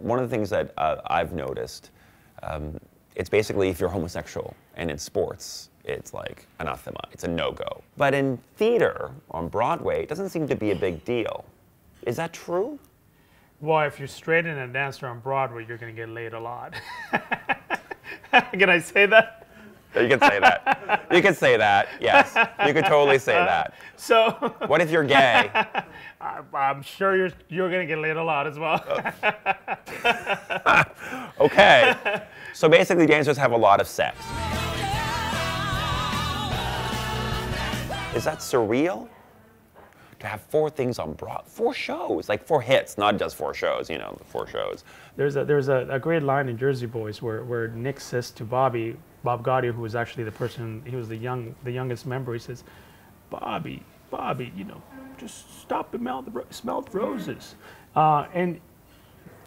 one of the things that I've noticed, it's basically if you're homosexual, and in sports, it's like anathema, it's a no-go. But in theater, on Broadway, it doesn't seem to be a big deal. Is that true? Well, if you're straight and a dancer on Broadway, you're going to get laid a lot. Can I say that? You can say that. You can say that, yes. You could totally say that. So, what if you're gay? I'm sure you're going to get laid a lot as well. Okay. So basically, dancers have a lot of sex. Is that surreal? To have 4 things on Broadway, 4 shows, like 4 hits, not just 4 shows, you know, 4 shows. There's a great line in Jersey Boys where Nick says to Bob Gaudio, who was actually the person, he was the youngest member, he says, Bobby, you know, just stop and smell the roses. And,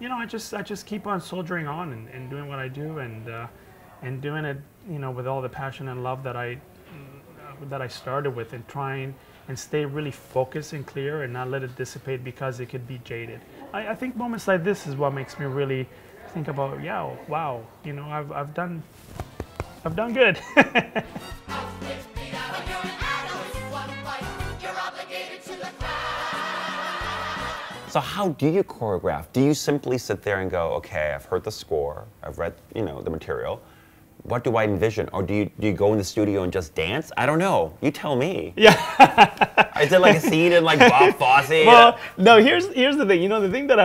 you know, I just keep on soldiering on and doing what I do and doing it, you know, with all the passion and love that I started with, and trying and stay really focused and clear and not let it dissipate because it could be jaded. I think moments like this is what makes me really think about, yeah, wow, you know, I've done good. So how do you choreograph? Do you simply sit there and go, okay, I've heard the score, I've read, you know, the material, what do I envision? Or do you go in the studio and just dance? I don't know. You tell me. Yeah. Is it like a scene in like Bob Fosse? Well, no. Here's the thing. You know, the thing that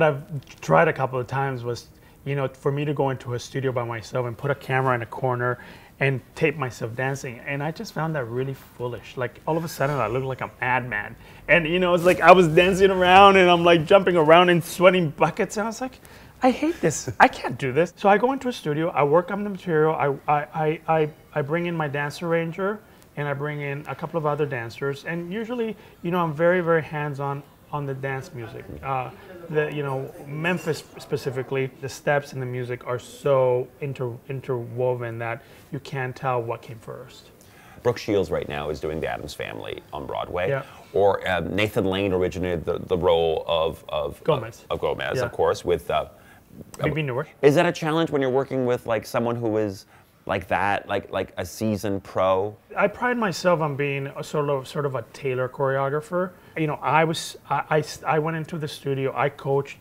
I've tried a couple of times was, you know, for me to go into a studio by myself and put a camera in a corner and tape myself dancing, and I just found that really foolish. Like all of a sudden, I looked like a madman, and you know, it's like I was dancing around and I'm like jumping around and sweating buckets, and I was like, I hate this. I can't do this. So I go into a studio, I work on the material, I bring in my dance arranger, and I bring in a couple of other dancers, and usually, you know, I'm very, very hands-on on the dance music. You know, Memphis specifically, the steps and the music are so interwoven that you can't tell what came first. Brooke Shields right now is doing the Addams Family on Broadway. Yeah. Or Nathan Lane originated the role of Gomez. Of course, with Maybe Newark. Is that a challenge when you're working with like someone who is like that, like a seasoned pro? I pride myself on being a sort of a tailor choreographer. You know, I went into the studio, I coached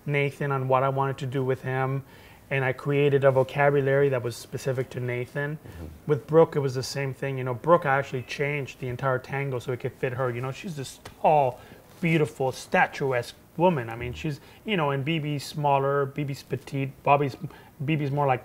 Nathan on what I wanted to do with him, and I created a vocabulary that was specific to Nathan. Mm-hmm. With Brooke, it was the same thing. You know, Brooke, I actually changed the entire tango so it could fit her. You know, she's this tall, beautiful, statuesque woman. I mean, she's, you know, and BB's smaller, BB's petite, BB's more like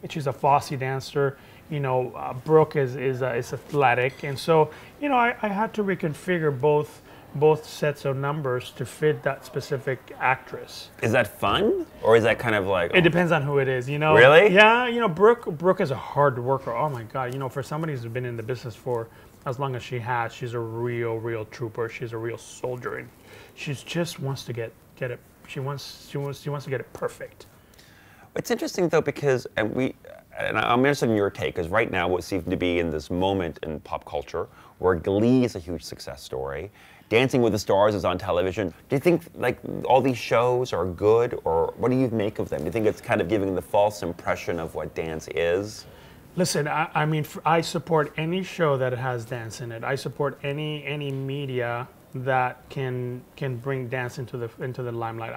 she's a Fosse dancer. You know, Brooke is athletic, and so, you know, I had to reconfigure both sets of numbers to fit that specific actress. Is that fun, or is that kind of like? It depends on who it is, you know. Really? Yeah, you know, Brooke is a hard worker. Oh my God, you know, for somebody who's been in the business for as long as she has, she's a real trooper. She's a real soldier, and she just wants to get it. She wants to get it perfect. It's interesting though, because and I'm interested in your take, because right now what seems to be in this moment in pop culture where Glee is a huge success story, Dancing with the Stars is on television. Do you think like all these shows are good, or what do you make of them? Do you think it's kind of giving the false impression of what dance is? Listen, I mean, I support any show that has dance in it. I support any media that can bring dance into the limelight.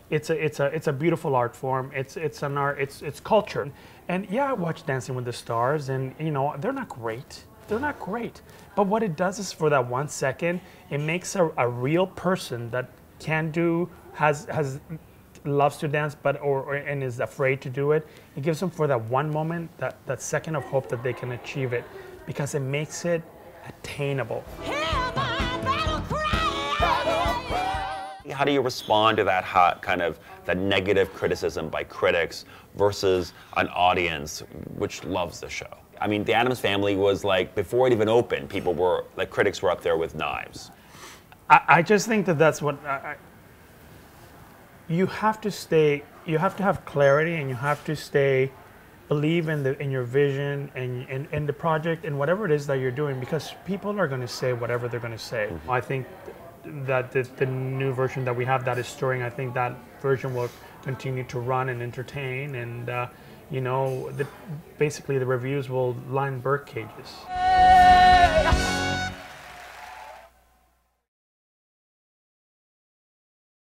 It's a beautiful art form. It's an art. It's culture. And yeah, I watch Dancing with the Stars, and you know, they're not great. They're not great. But what it does is, for that 1 second, it makes a real person that can do, loves to dance, but and is afraid to do it. It gives them, for that one moment, that second of hope that they can achieve it, because it makes it attainable. How do you respond to that that negative criticism by critics versus an audience which loves the show? I mean, the Addams Family was like, before it even opened, critics were up there with knives. I just think that's what, you have to have clarity, and you have to believe in your vision and the project and whatever it is that you're doing, because people are going to say whatever they're going to say. Mm-hmm. I think that the new version that we have that is touring, I think that version will continue to run and entertain, and you know, basically the reviews will line bird cages.